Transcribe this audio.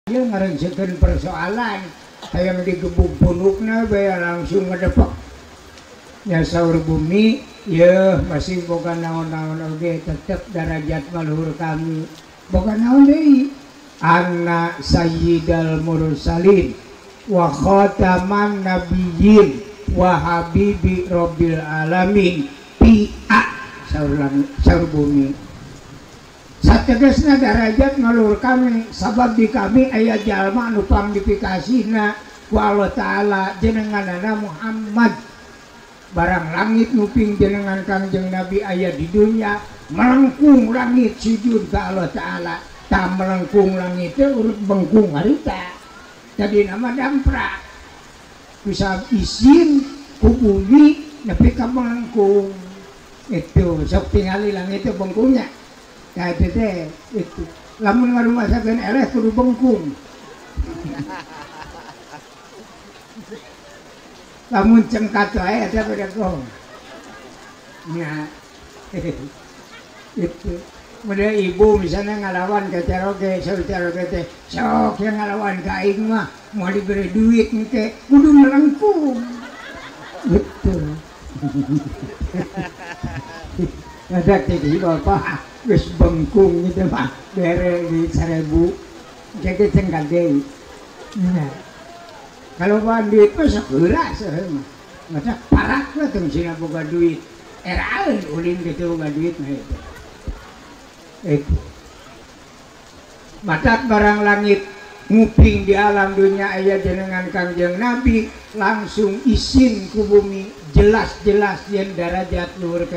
dia ngerencekeun persoalan hayang digebuk punukna bae langsung ngedepak nya saur bumi ya masih boga naon-naon oge tetep derajat maluhur kami boga naon deui anak sayyidal mursalin wa khataman nabiyyin wa habibi rabbil alamin pi'a saur bumi sategesna derajat maluhur kami sabab di kami aya jalma anu pangdipikasina ku Allah taala jenenganna Muhammad barang langit nuping jenengan Kangjeng Nabi aya di dunia melengkung langit sujud ka Allah taala ta melengkung langit teh urut bengkung harita jadi nama damprak bisa izin ku bumi nepi ka melengkung itu sok tingali langit teh bengkungnya nah itu teh itu lamun ngarumasakeun eleh kudu bengkung lamun cengkat wae eta beregong nya itu mudah ibu misalnya ngalawan ke ceroge ceroge teh sok yang ngalawan ka aing mah mau diberi duit teh kudu melengkung gitu ada tadi bapak wis bengkung gitu mah bere di 1000 jadi cengkat deui nah kalau bawa duit mah sakeura mah masa parak lah tuh sina boga duit eraeun ulin gitu boga duit mah itu matak barang langit nguping di alam dunia aya jenengan Kangjeng Nabi langsung izin ku bumi jelas-jelas yen derajat luhur